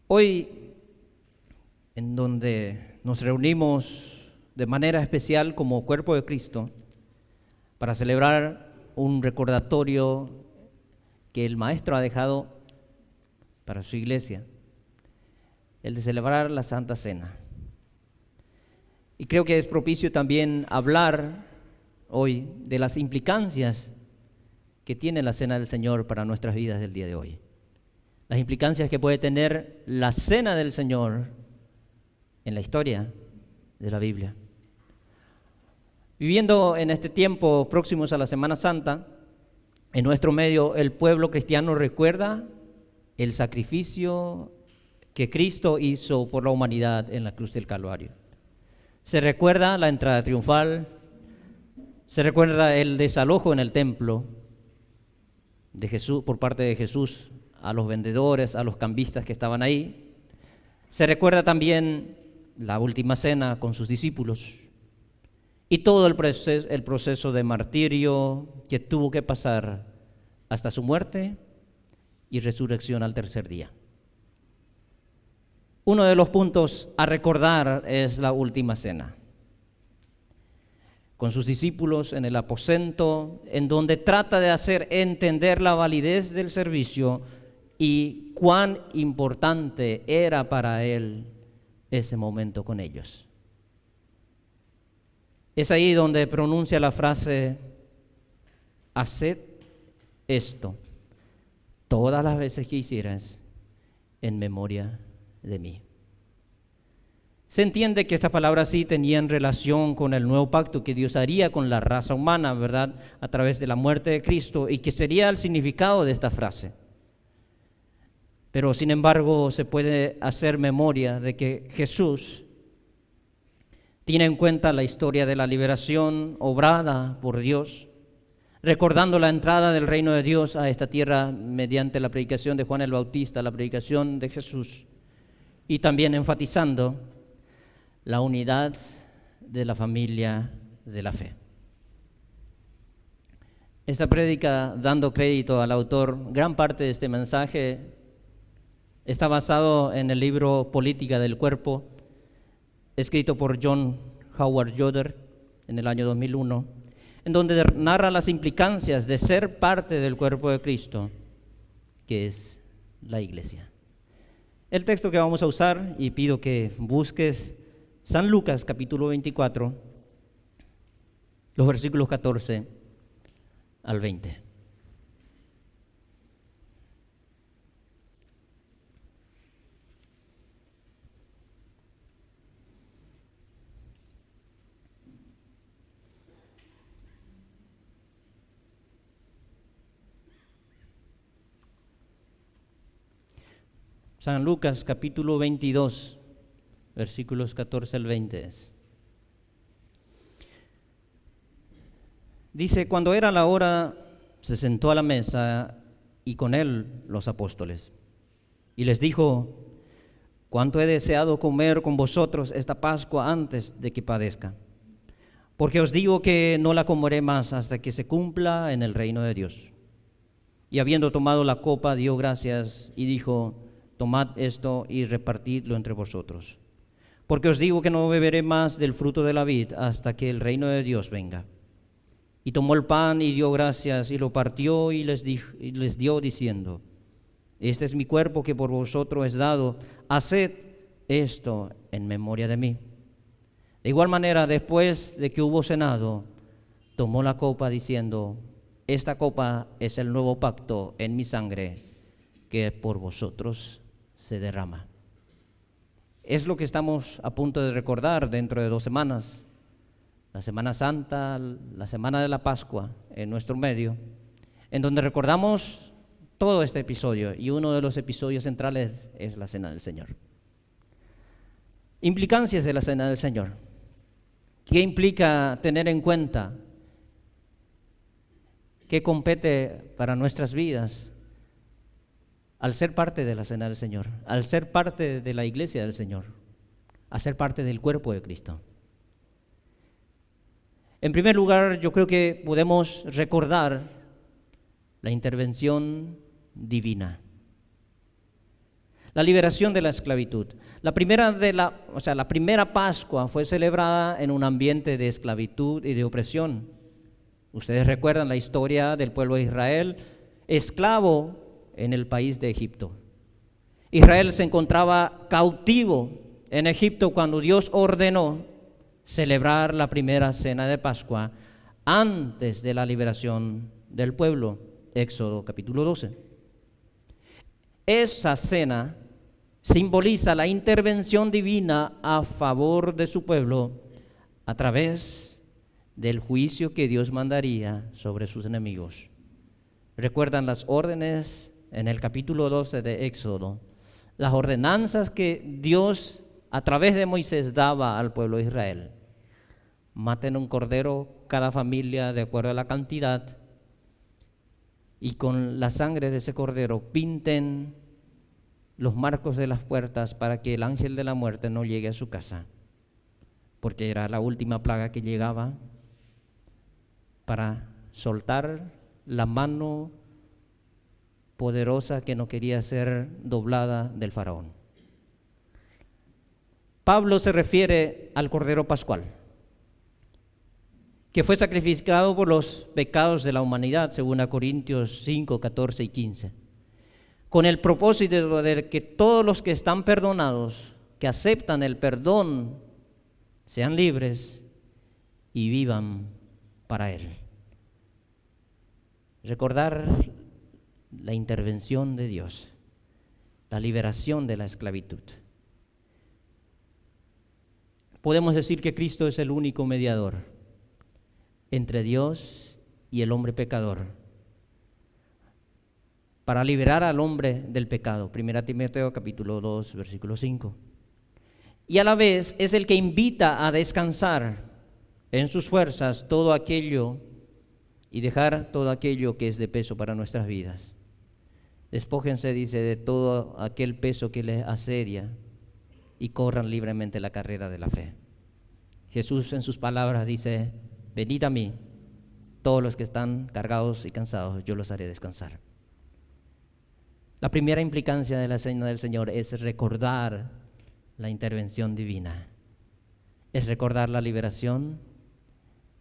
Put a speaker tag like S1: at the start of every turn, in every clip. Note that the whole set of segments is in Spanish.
S1: Hoy, en donde nos reunimos de manera especial como cuerpo de Cristo para celebrar un recordatorio que el Maestro ha dejado para su iglesia, el de celebrar la Santa Cena. Y creo que es propicio también hablar hoy de las implicancias que tiene la Cena del Señor para nuestras vidas del día de hoy. Las implicancias que puede tener la Cena del Señor en la historia de la Biblia. Viviendo en este tiempo próximos a la Semana Santa, en nuestro medio el pueblo cristiano recuerda el sacrificio que Cristo hizo por la humanidad en la cruz del Calvario. Se recuerda la entrada triunfal, se recuerda el desalojo en el templo de Jesús, por parte de Jesús a los vendedores, a los cambistas que estaban ahí. Se recuerda también la última cena con sus discípulos y todo el proceso de martirio que tuvo que pasar hasta su muerte y resurrección al tercer día. Uno de los puntos a recordar es la última cena, con sus discípulos en el aposento, en donde trata de hacer entender la validez del servicio y cuán importante era para él ese momento con ellos. Es ahí donde pronuncia la frase: haced esto todas las veces que hicieras en memoria de mí. Se entiende que estas palabras sí tenían relación con el nuevo pacto que Dios haría con la raza humana, ¿verdad?, a través de la muerte de Cristo, y que sería el significado de esta frase. Pero sin embargo se puede hacer memoria de que Jesús tiene en cuenta la historia de la liberación obrada por Dios, recordando la entrada del reino de Dios a esta tierra mediante la predicación de Juan el Bautista, la predicación de Jesús, y también enfatizando la unidad de la familia de la fe. Esta prédica, dando crédito al autor, gran parte de este mensaje está basado en el libro Política del Cuerpo, escrito por John Howard Yoder en el año 2001, en donde narra las implicancias de ser parte del cuerpo de Cristo, que es la iglesia. El texto que vamos a usar, y pido que busques San Lucas capítulo 24, los versículos 14 al 20. San Lucas capítulo 22, versículos 14 al 20 es. Dice: cuando era la hora, se sentó a la mesa y con él los apóstoles. Y les dijo: cuánto he deseado comer con vosotros esta Pascua antes de que padezca. Porque os digo que no la comeré más hasta que se cumpla en el reino de Dios. Y habiendo tomado la copa, dio gracias y dijo: tomad esto y repartidlo entre vosotros. Porque os digo que no beberé más del fruto de la vid hasta que el reino de Dios venga. Y tomó el pan y dio gracias y lo partió y les dio diciendo: este es mi cuerpo que por vosotros es dado, haced esto en memoria de mí. De igual manera, después de que hubo cenado, tomó la copa diciendo: esta copa es el nuevo pacto en mi sangre, que por vosotros se derrama. Es lo que estamos a punto de recordar dentro de 2 semanas, la Semana Santa, la Semana de la Pascua en nuestro medio, en donde recordamos todo este episodio, y uno de los episodios centrales es la Cena del Señor. Implicancias de la Cena del Señor. ¿Qué implica tener en cuenta? ¿Qué compete para nuestras vidas al ser parte de la Cena del Señor, al ser parte de la iglesia del Señor, a ser parte del cuerpo de Cristo? En primer lugar, yo creo que podemos recordar la intervención divina. La liberación de la esclavitud. La primera Pascua fue celebrada en un ambiente de esclavitud y de opresión. Ustedes recuerdan la historia del pueblo de Israel, esclavo en el país de Egipto. Israel se encontraba cautivo en Egipto cuando Dios ordenó celebrar la primera cena de Pascua antes de la liberación del pueblo. Éxodo capítulo 12. Esa cena simboliza la intervención divina a favor de su pueblo a través del juicio que Dios mandaría sobre sus enemigos. ¿Recuerdan las órdenes en el capítulo 12 de Éxodo? Las ordenanzas que Dios a través de Moisés daba al pueblo de Israel. Maten un cordero cada familia de acuerdo a la cantidad, y con la sangre de ese cordero pinten los marcos de las puertas para que el ángel de la muerte no llegue a su casa, porque era la última plaga que llegaba para soltar la mano poderosa que no quería ser doblada del faraón. Pablo se refiere al Cordero Pascual, que fue sacrificado por los pecados de la humanidad, según a Corintios 5, 14 y 15, con el propósito de que todos los que están perdonados, que aceptan el perdón, sean libres y vivan para Él. Recordar la intervención de Dios, la liberación de la esclavitud. Podemos decir que Cristo es el único mediador entre Dios y el hombre pecador, para liberar al hombre del pecado. 1 Timoteo capítulo 2, versículo 5. Y a la vez es el que invita a descansar en sus fuerzas todo aquello y dejar todo aquello que es de peso para nuestras vidas. Despójense, dice, de todo aquel peso que les asedia y corran libremente la carrera de la fe. Jesús en sus palabras dice: venid a mí, todos los que están cargados y cansados, yo los haré descansar. La primera implicancia de la cena del Señor es recordar la intervención divina, es recordar la liberación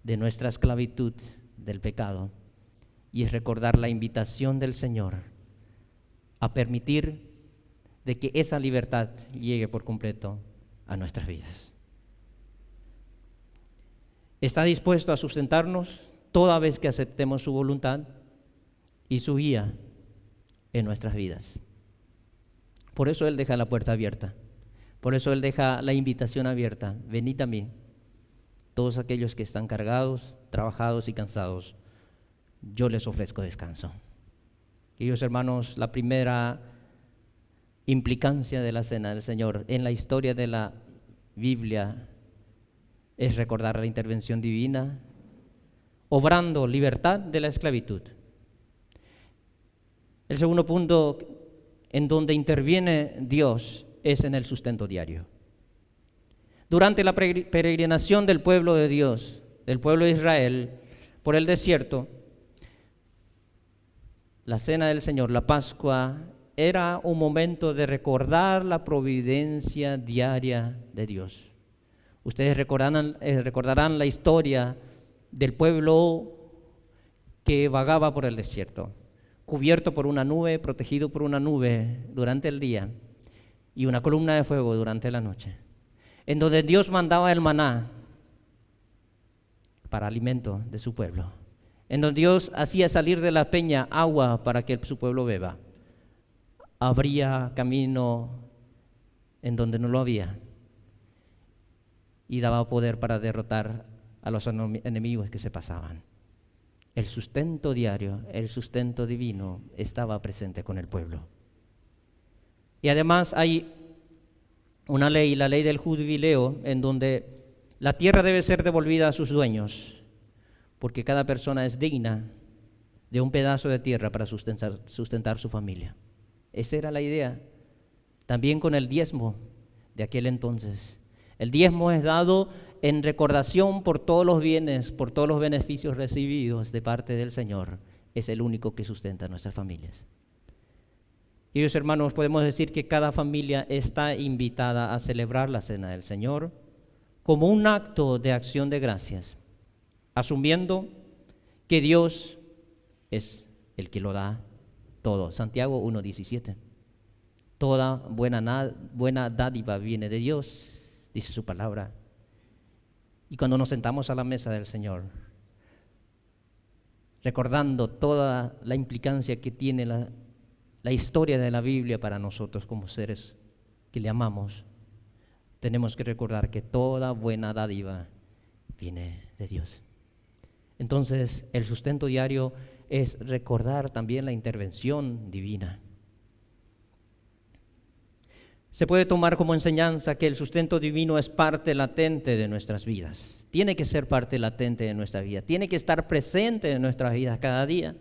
S1: de nuestra esclavitud del pecado, y es recordar la invitación del Señor a permitir de que esa libertad llegue por completo a nuestras vidas. Está dispuesto a sustentarnos toda vez que aceptemos su voluntad y su guía en nuestras vidas. Por eso Él deja la puerta abierta, por eso Él deja la invitación abierta: venid a mí, todos aquellos que están cargados, trabajados y cansados, yo les ofrezco descanso. Queridos hermanos, la primera implicancia de la cena del Señor en la historia de la Biblia es recordar la intervención divina, obrando libertad de la esclavitud. El segundo punto en donde interviene Dios es en el sustento diario. Durante la peregrinación del pueblo de Dios, del pueblo de Israel, por el desierto, la cena del Señor, la Pascua, era un momento de recordar la providencia diaria de Dios. Ustedes recordarán la historia del pueblo que vagaba por el desierto, cubierto por una nube, protegido por una nube durante el día y una columna de fuego durante la noche, en donde Dios mandaba el maná para alimento de su pueblo, en donde Dios hacía salir de la peña agua para que su pueblo beba. Abría camino en donde no lo había y daba poder para derrotar a los enemigos que se pasaban. El sustento diario, el sustento divino estaba presente con el pueblo. Y además hay una ley, la ley del jubileo, en donde la tierra debe ser devolvida a sus dueños, porque cada persona es digna de un pedazo de tierra para sustentar su familia. Esa era la idea. También con el diezmo de aquel entonces. El diezmo es dado en recordación por todos los bienes, por todos los beneficios recibidos de parte del Señor. Es el único que sustenta a nuestras familias. Y hermanos, podemos decir que cada familia está invitada a celebrar la Cena del Señor como un acto de acción de gracias, asumiendo que Dios es el que lo da todo. Santiago 1:17. Toda buena dádiva viene de Dios, dice su palabra. Y cuando nos sentamos a la mesa del Señor, recordando toda la implicancia que tiene la historia de la Biblia para nosotros como seres que le amamos, tenemos que recordar que toda buena dádiva viene de Dios. Entonces, el sustento diario es recordar también la intervención divina. Se puede tomar como enseñanza que el sustento divino es parte latente de nuestras vidas. Tiene que ser parte latente de nuestra vida. Tiene que estar presente en nuestras vidas cada día.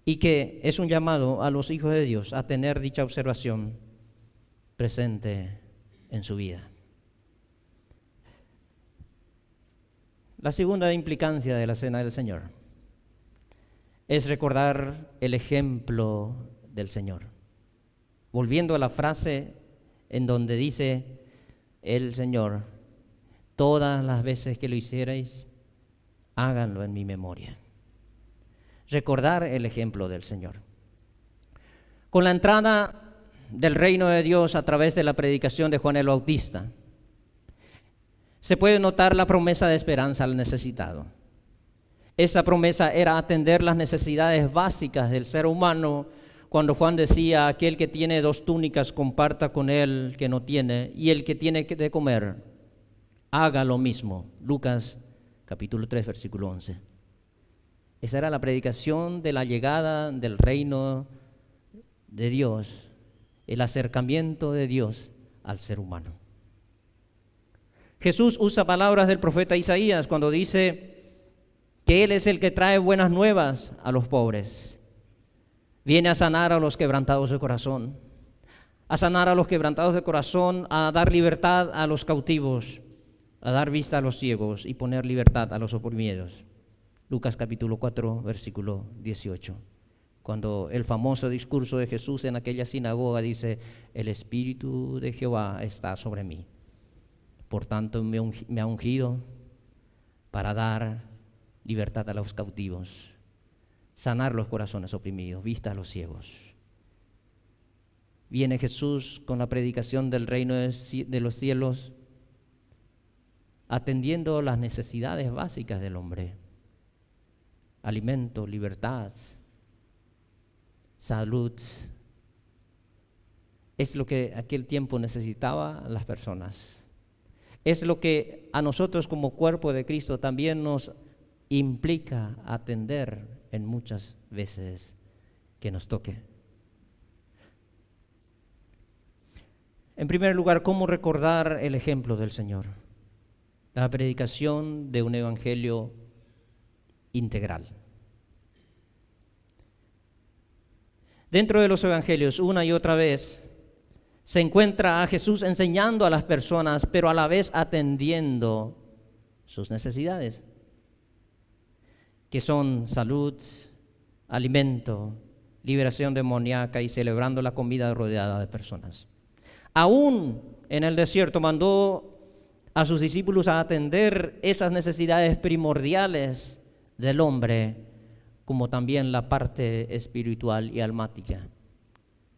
S1: Y que es un llamado a los hijos de Dios a tener dicha observación presente en su vida. La segunda implicancia de la Cena del Señor es recordar el ejemplo del Señor. Volviendo a la frase en donde dice el Señor, todas las veces que lo hicierais, háganlo en mi memoria. Recordar el ejemplo del Señor. Con la entrada del reino de Dios a través de la predicación de Juan el Bautista, se puede notar la promesa de esperanza al necesitado. Esa promesa era atender las necesidades básicas del ser humano. Cuando Juan decía, aquel que tiene 2 túnicas comparta con él que no tiene, y el que tiene de comer, haga lo mismo. Lucas capítulo 3, versículo 11. Esa era la predicación de la llegada del reino de Dios, el acercamiento de Dios al ser humano. Jesús usa palabras del profeta Isaías cuando dice que Él es el que trae buenas nuevas a los pobres. Viene a sanar a los quebrantados de corazón, a sanar a los quebrantados de corazón, a dar libertad a los cautivos, a dar vista a los ciegos y poner libertad a los oprimidos. Lucas capítulo 4, versículo 18. Cuando el famoso discurso de Jesús en aquella sinagoga dice, el Espíritu de Jehová está sobre mí. Por tanto me ha ungido para dar libertad a los cautivos, sanar los corazones oprimidos, vista a los ciegos. Viene Jesús con la predicación del reino de los cielos, atendiendo las necesidades básicas del hombre. Alimento, libertad, salud. Es lo que aquel tiempo necesitaban las personas. Es lo que a nosotros como cuerpo de Cristo también nos implica atender en muchas veces que nos toque. En primer lugar, ¿cómo recordar el ejemplo del Señor? La predicación de un evangelio integral. Dentro de los evangelios, una y otra vez, se encuentra a Jesús enseñando a las personas, pero a la vez atendiendo sus necesidades, que son salud, alimento, liberación demoníaca y celebrando la comida rodeada de personas. Aún en el desierto mandó a sus discípulos a atender esas necesidades primordiales del hombre, como también la parte espiritual y almática.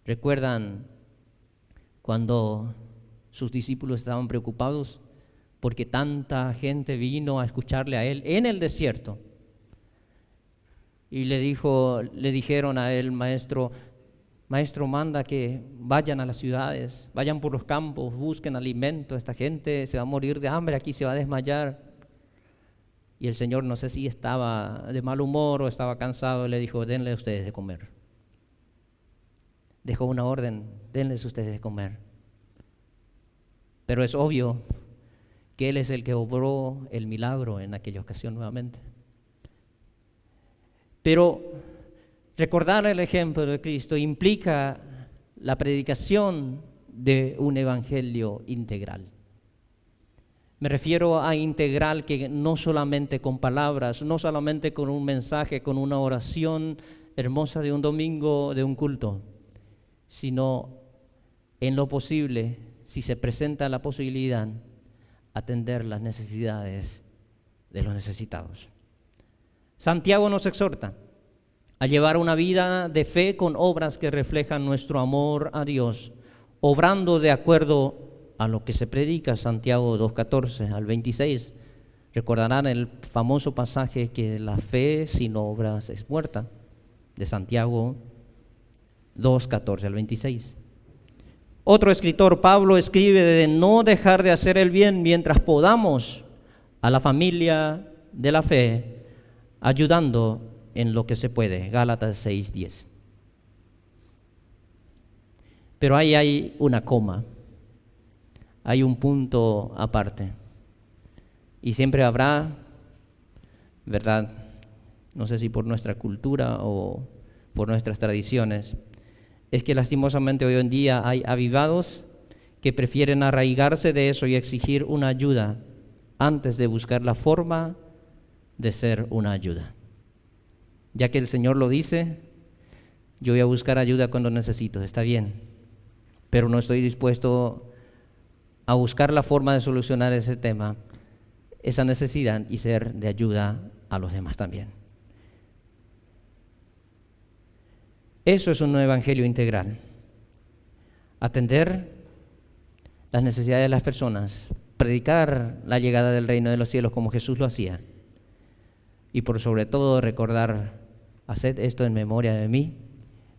S1: ¿Recuerdan cuando sus discípulos estaban preocupados porque tanta gente vino a escucharle a él en el desierto? Y le dijeron a él, maestro, manda que vayan a las ciudades, vayan por los campos, busquen alimento, esta gente se va a morir de hambre, aquí se va a desmayar. Y el Señor, no sé si estaba de mal humor o estaba cansado, le dijo, denle ustedes de comer. Dejó una orden, denles ustedes de comer. Pero es obvio que Él es el que obró el milagro en aquella ocasión nuevamente. Pero recordar el ejemplo de Cristo implica la predicación de un evangelio integral. Me refiero a integral, que no solamente con palabras, no solamente con un mensaje, con una oración hermosa de un domingo, de un culto, sino en lo posible, si se presenta la posibilidad, atender las necesidades de los necesitados. Santiago nos exhorta a llevar una vida de fe con obras que reflejan nuestro amor a Dios, obrando de acuerdo a lo que se predica, Santiago 2:14 al 26. Recordarán el famoso pasaje que la fe sin obras es muerta, de Santiago 2:14 al 26. Otro escritor, Pablo, escribe de no dejar de hacer el bien mientras podamos a la familia de la fe, ayudando en lo que se puede, Gálatas 6:10. Pero ahí hay una coma, hay un punto aparte. Y siempre habrá, ¿verdad? No sé si por nuestra cultura o por nuestras tradiciones, es que lastimosamente hoy en día hay avivados que prefieren arraigarse de eso y exigir una ayuda antes de buscar la forma de ser una ayuda. Ya que el Señor lo dice, yo voy a buscar ayuda cuando necesito, está bien, pero no estoy dispuesto a buscar la forma de solucionar ese tema, esa necesidad, y ser de ayuda a los demás también. Eso es un evangelio integral. Atender las necesidades de las personas, predicar la llegada del reino de los cielos como Jesús lo hacía, y por sobre todo recordar: haced esto en memoria de mí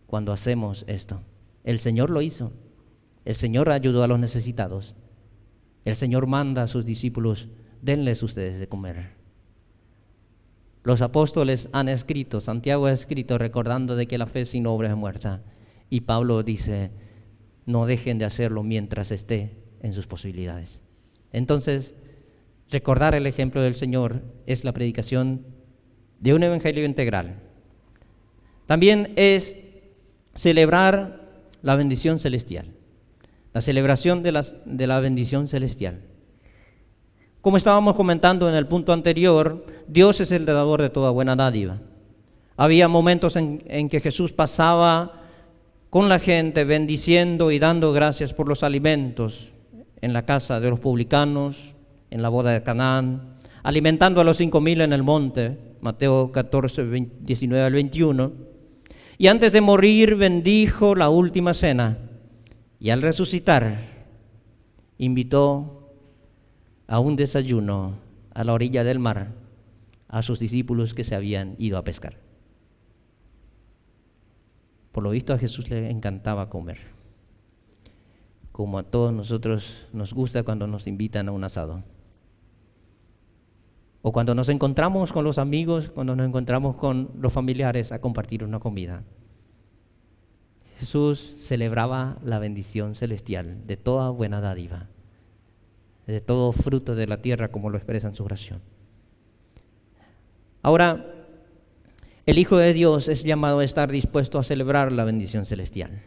S1: cuando hacemos esto. El Señor lo hizo. El Señor ayudó a los necesitados. El Señor manda a sus discípulos: denles ustedes de comer. Los apóstoles han escrito, Santiago ha escrito recordando de que la fe sin obra es muerta. Y Pablo dice: no dejen de hacerlo mientras esté en sus posibilidades. Entonces, recordar el ejemplo del Señor es la predicación de un evangelio integral. También es celebrar la bendición celestial, la celebración de la bendición celestial. Como estábamos comentando en el punto anterior, Dios es el dador de toda buena dádiva. Había momentos en que Jesús pasaba con la gente bendiciendo y dando gracias por los alimentos en la casa de los publicanos, en la boda de Canaán, alimentando a los 5,000 en el monte, Mateo 14, 19 al 21. Y antes de morir bendijo la última cena, y al resucitar invitó a un desayuno a la orilla del mar a sus discípulos que se habían ido a pescar. Por lo visto a Jesús le encantaba comer, como a todos nosotros nos gusta cuando nos invitan a un asado, o cuando nos encontramos con los amigos, cuando nos encontramos con los familiares a compartir una comida. Jesús celebraba la bendición celestial de toda buena dádiva, de todo fruto de la tierra, como lo expresa en su oración. Ahora, el Hijo de Dios es llamado a estar dispuesto a celebrar la bendición celestial,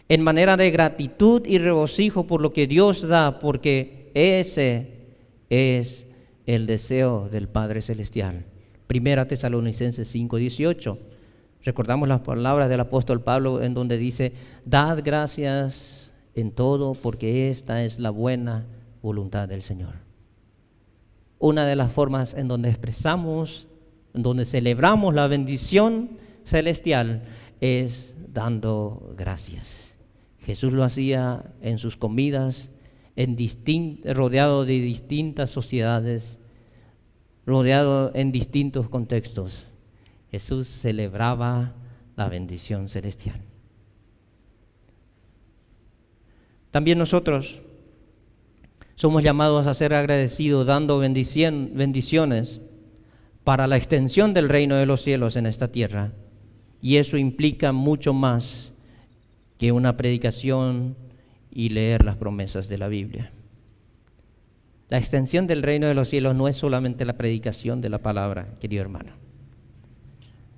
S1: en manera de gratitud y regocijo por lo que Dios da, porque ese es el deseo del Padre Celestial. Primera Tesalonicenses 5:18. Recordamos las palabras del apóstol Pablo en donde dice: dad gracias en todo, porque esta es la buena voluntad del Señor. Una de las formas en donde expresamos, en donde celebramos la bendición celestial, es dando gracias. Jesús lo hacía en sus comidas, rodeado de distintas sociedades, rodeado en distintos contextos. Jesús celebraba la bendición celestial. También nosotros somos llamados a ser agradecidos, dando bendiciones para la extensión del reino de los cielos en esta tierra. Y eso implica mucho más que una predicación y leer las promesas de la Biblia. La extensión del reino de los cielos no es solamente la predicación de la palabra, querido hermano.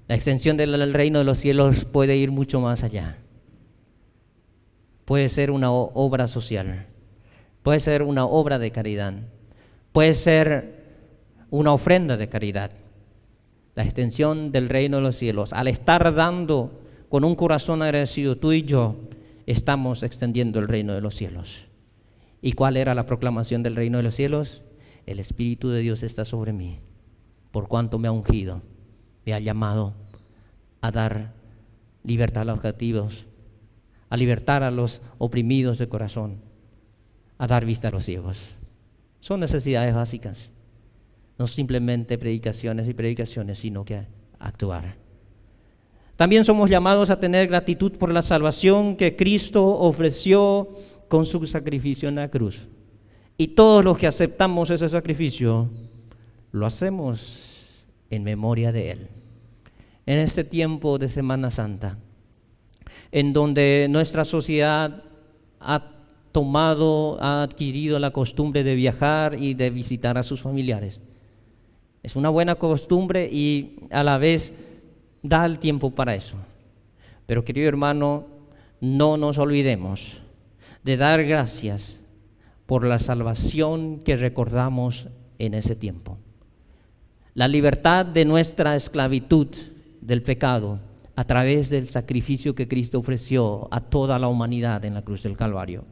S1: La extensión del reino de los cielos puede ir mucho más allá. Puede ser una obra social, puede ser una obra de caridad, puede ser una ofrenda de caridad. la extensión del reino de los cielos. Al estar dando con un corazón agradecido, tú y yo estamos extendiendo el reino de los cielos. ¿Y cuál era la proclamación del reino de los cielos? El Espíritu de Dios está sobre mí, por cuanto me ha ungido, me ha llamado a dar libertad a los cautivos, a libertar a los oprimidos de corazón, a dar vista a los ciegos. Son necesidades básicas, no simplemente predicaciones y predicaciones, sino que actuar. También somos llamados a tener gratitud por la salvación que Cristo ofreció con su sacrificio en la cruz. Y todos los que aceptamos ese sacrificio, lo hacemos en memoria de Él. En este tiempo de Semana Santa, en donde nuestra sociedad ha adquirido la costumbre de viajar y de visitar a sus familiares. Es una buena costumbre y a la vez da el tiempo para eso. Pero querido hermano, no nos olvidemos de dar gracias por la salvación que recordamos en ese tiempo. La libertad de nuestra esclavitud del pecado a través del sacrificio que Cristo ofreció a toda la humanidad en la cruz del Calvario.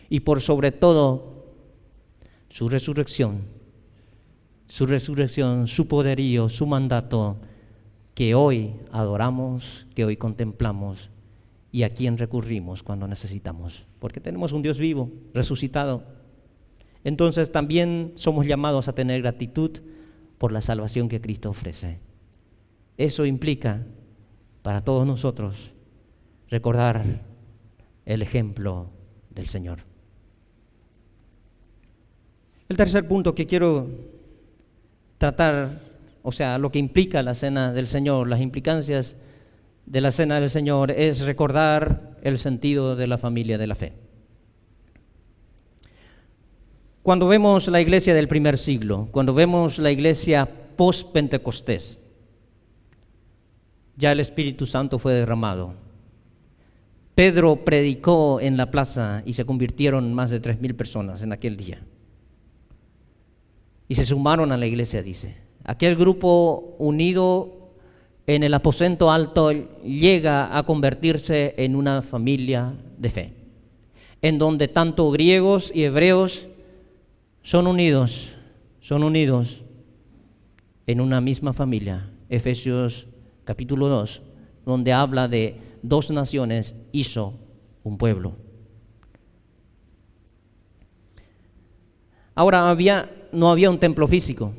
S1: Y por sobre todo, su resurrección, su poderío, su mandato, que hoy adoramos, que hoy contemplamos y a quien recurrimos cuando necesitamos, porque tenemos un Dios vivo, resucitado. Entonces también somos llamados a tener gratitud por la salvación que Cristo ofrece. Eso implica para todos nosotros recordar el ejemplo del Señor. El tercer punto que quiero tratar, o sea, lo que implica la cena del Señor, las implicancias de la cena del Señor, es recordar el sentido de la familia de la fe. Cuando vemos la iglesia del primer siglo, cuando vemos la iglesia post-Pentecostés, ya el Espíritu Santo fue derramado. Pedro predicó en la plaza y se convirtieron más de 3,000 personas en aquel día. Y se sumaron a la iglesia, dice. Aquel grupo unido en el aposento alto llega a convertirse en una familia de fe, en donde tanto griegos y hebreos son unidos en una misma familia. Efesios capítulo 2, donde habla de 2 naciones hizo un pueblo. Ahora no había un templo físico.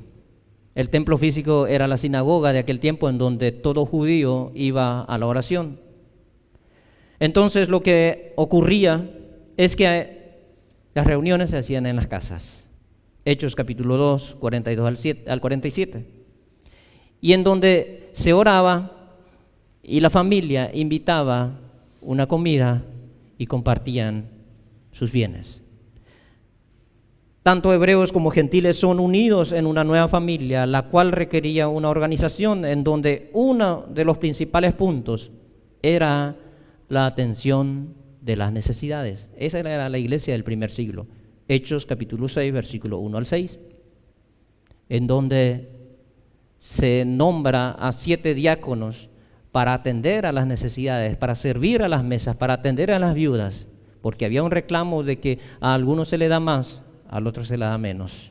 S1: El templo físico era la sinagoga de aquel tiempo en donde todo judío iba a la oración. Entonces lo que ocurría es que las reuniones se hacían en las casas. Hechos capítulo 2, 42 al 47. Y en donde se oraba y la familia invitaba una comida y compartían sus bienes. Tanto hebreos como gentiles son unidos en una nueva familia, la cual requería una organización en donde uno de los principales puntos era la atención de las necesidades. Esa era la iglesia del primer siglo. Hechos capítulo 6, versículo 1 al 6, en donde se nombra a 7 diáconos para atender a las necesidades, para servir a las mesas, para atender a las viudas, porque había un reclamo de que a algunos se le da más, al otro se le da menos.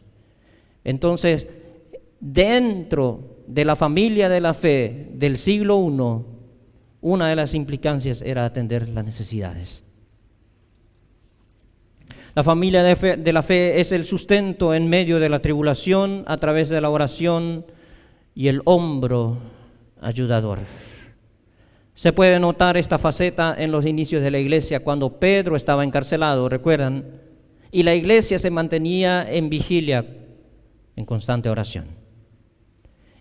S1: Entonces, dentro de la familia de la fe del siglo I, una de las implicancias era atender las necesidades. La familia de la fe es el sustento en medio de la tribulación a través de la oración y el hombro ayudador. Se puede notar esta faceta en los inicios de la iglesia cuando Pedro estaba encarcelado, ¿recuerdan? Y la iglesia se mantenía en vigilia, en constante oración.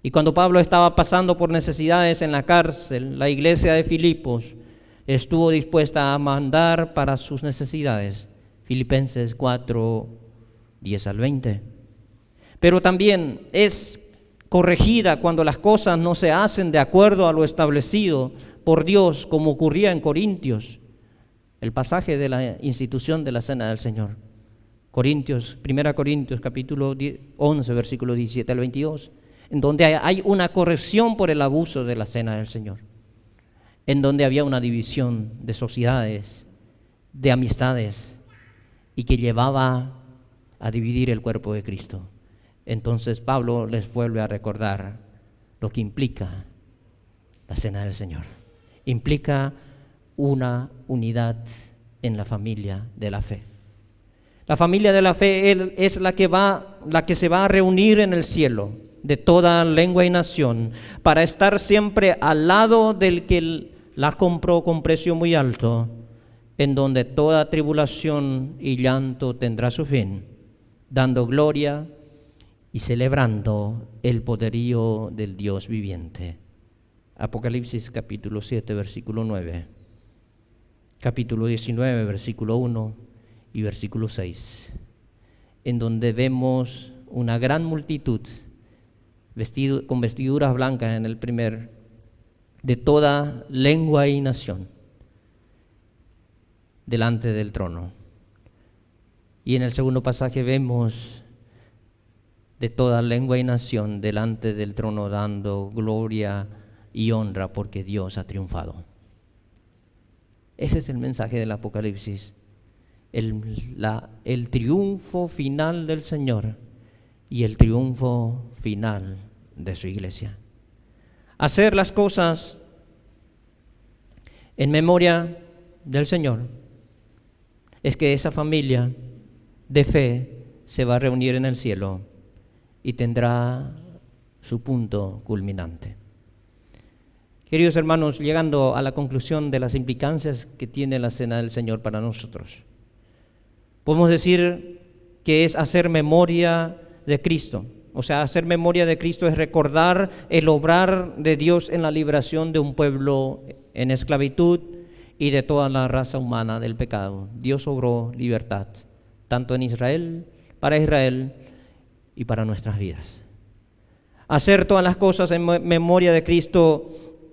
S1: Y cuando Pablo estaba pasando por necesidades en la cárcel, la iglesia de Filipos estuvo dispuesta a mandar para sus necesidades. Filipenses 4, 10 al 20. Pero también es corregida cuando las cosas no se hacen de acuerdo a lo establecido por Dios, como ocurría en Corintios. El pasaje de la institución de la Cena del Señor. 1 Corintios capítulo 11, versículo 17 al 22. en donde hay una corrección por el abuso de la cena del Señor, en donde había una división de sociedades, de amistades, y que llevaba a dividir el cuerpo de Cristo. Entonces Pablo les vuelve a recordar lo que implica la cena del Señor. Implica una unidad en la familia de la fe. La familia de la fe es la que se va a reunir en el cielo de toda lengua y nación para estar siempre al lado del que la compró con precio muy alto, en donde toda tribulación y llanto tendrá su fin, dando gloria y celebrando el poderío del Dios viviente. Apocalipsis capítulo 7, versículo 9, capítulo 19, versículo 1 y versículo 6, en donde vemos una gran multitud con vestiduras blancas en el primer, de toda lengua y nación, delante del trono. Y en el segundo pasaje vemos de toda lengua y nación delante del trono, dando gloria y honra porque Dios ha triunfado. Ese es el mensaje del Apocalipsis, el triunfo final del Señor y el triunfo final de su iglesia. Hacer las cosas en memoria del Señor es que esa familia de fe se va a reunir en el cielo y tendrá su punto culminante. Queridos hermanos, llegando a la conclusión de las implicancias que tiene la cena del Señor para nosotros, podemos decir que es hacer memoria de Cristo. O sea, hacer memoria de Cristo es recordar el obrar de Dios en la liberación de un pueblo en esclavitud y de toda la raza humana del pecado. Dios obró libertad, tanto en Israel, para Israel y para nuestras vidas. Hacer todas las cosas en memoria de Cristo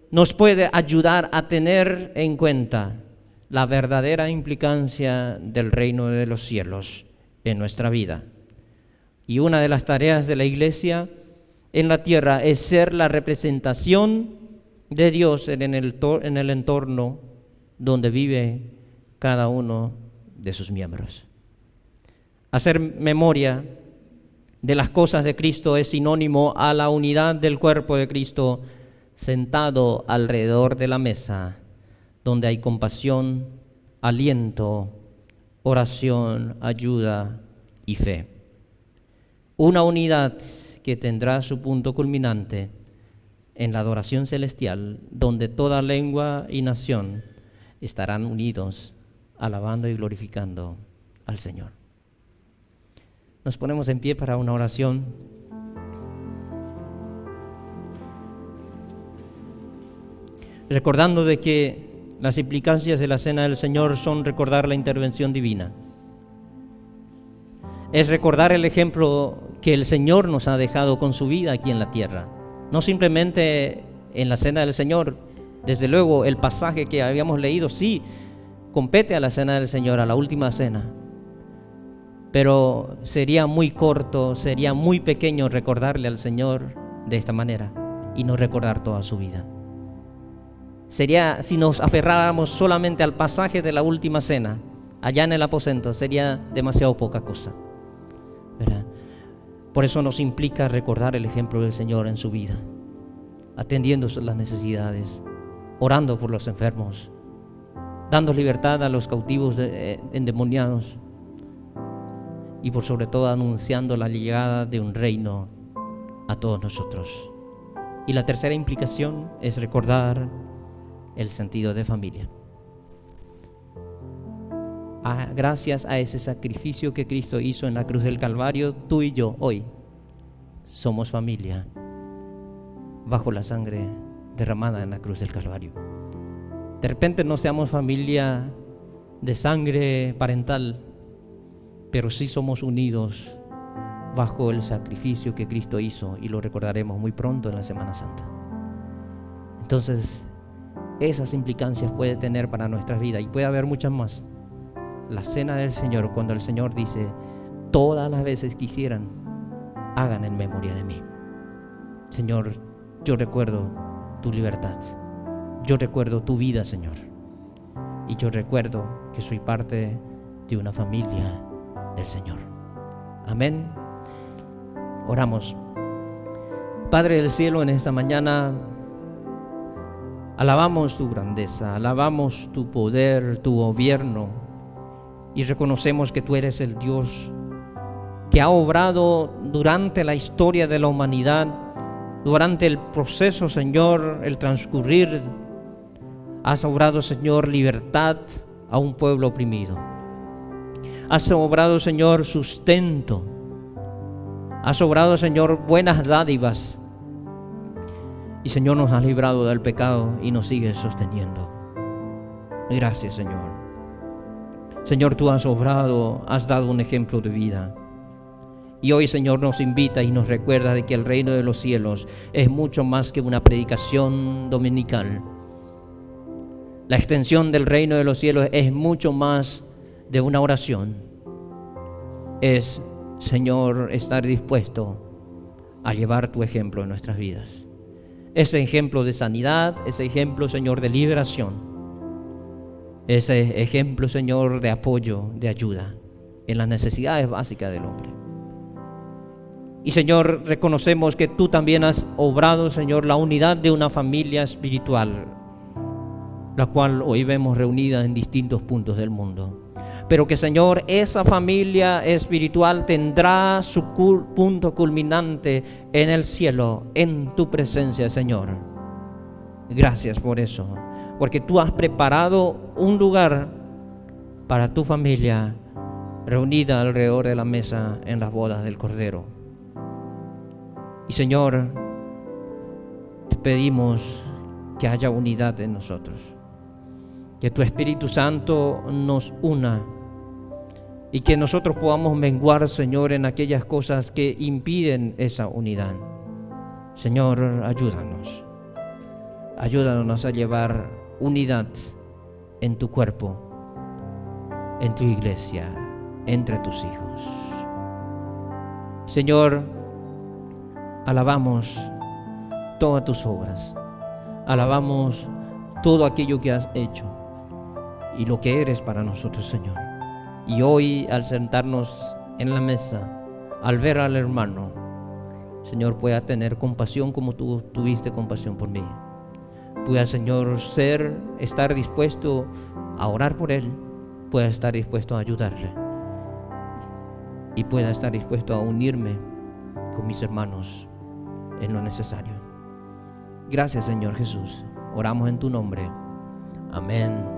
S1: nos puede ayudar a tener en cuenta la verdadera implicancia del reino de los cielos en nuestra vida. Y una de las tareas de la iglesia en la tierra es ser la representación de Dios en el entorno donde vive cada uno de sus miembros. Hacer memoria de las cosas de Cristo es sinónimo a la unidad del cuerpo de Cristo sentado alrededor de la mesa, donde hay compasión, aliento, oración, ayuda y fe. Una unidad que tendrá su punto culminante en la adoración celestial, donde toda lengua y nación estarán unidos, alabando y glorificando al Señor. Nos ponemos en pie para una oración. Recordando de que las implicancias de la cena del Señor son recordar la intervención divina. Es recordar el ejemplo que el Señor nos ha dejado con su vida aquí en la tierra. No simplemente en la cena del Señor. Desde luego el pasaje que habíamos leído sí compete a la cena del Señor, a la última cena. Pero sería muy corto, sería muy pequeño recordarle al Señor de esta manera y no recordar toda su vida. Sería, si nos aferráramos solamente al pasaje de la última cena, allá en el aposento, sería demasiado poca cosa, ¿verdad? Por eso nos implica recordar el ejemplo del Señor en su vida, atendiendo las necesidades, orando por los enfermos, dando libertad a los cautivos endemoniados y por sobre todo anunciando la llegada de un reino a todos nosotros. Y la tercera implicación es recordar el sentido de familia. Gracias a ese sacrificio que Cristo hizo en la cruz del Calvario, tú y yo hoy somos familia bajo la sangre derramada en la cruz del Calvario. De repente no seamos familia de sangre parental, pero sí somos unidos bajo el sacrificio que Cristo hizo, y lo recordaremos muy pronto en la Semana Santa. Entonces, esas implicancias puede tener para nuestras vidas, y puede haber muchas más. La cena del Señor, cuando el Señor dice, todas las veces que quisieran, hagan en memoria de mí. Señor, yo recuerdo tu libertad. Yo recuerdo tu vida, Señor. Y yo recuerdo que soy parte de una familia del Señor. Amén. Oramos. Padre del cielo, en esta mañana alabamos tu grandeza, alabamos tu poder, tu gobierno, y reconocemos que tú eres el Dios que ha obrado durante la historia de la humanidad, durante el proceso, Señor, el transcurrir. Has obrado, Señor, libertad a un pueblo oprimido. Has obrado, Señor, sustento. Has obrado, Señor, buenas dádivas. Y, Señor, nos has librado del pecado y nos sigues sosteniendo. Gracias, Señor. Señor, tú has obrado, has dado un ejemplo de vida. Y hoy, Señor, nos invita y nos recuerda de que el reino de los cielos es mucho más que una predicación dominical. La extensión del reino de los cielos es mucho más de una oración. Es, Señor, estar dispuesto a llevar tu ejemplo en nuestras vidas. Ese ejemplo de sanidad, ese ejemplo, Señor, de liberación. Ese ejemplo, Señor, de apoyo, de ayuda en las necesidades básicas del hombre. Y, Señor, reconocemos que tú también has obrado, Señor, la unidad de una familia espiritual, la cual hoy vemos reunida en distintos puntos del mundo. Pero que, Señor, esa familia espiritual tendrá su punto culminante en el cielo, en tu presencia, Señor. Gracias por eso, porque tú has preparado un lugar para tu familia reunida alrededor de la mesa en las bodas del Cordero. Y, Señor, te pedimos que haya unidad en nosotros, que tu Espíritu Santo nos una y que nosotros podamos menguar, Señor, en aquellas cosas que impiden esa unidad. Señor, ayúdanos a llevar unidad en tu cuerpo, en tu iglesia, entre tus hijos. Señor, alabamos todas tus obras, alabamos todo aquello que has hecho y lo que eres para nosotros, Señor. Y hoy, al sentarnos en la mesa, al ver al hermano, Señor, pueda tener compasión como tú tuviste compasión por mí. Pueda, Señor, estar dispuesto a orar por él, pueda estar dispuesto a ayudarle y pueda estar dispuesto a unirme con mis hermanos en lo necesario. Gracias, Señor Jesús. Oramos en tu nombre. Amén.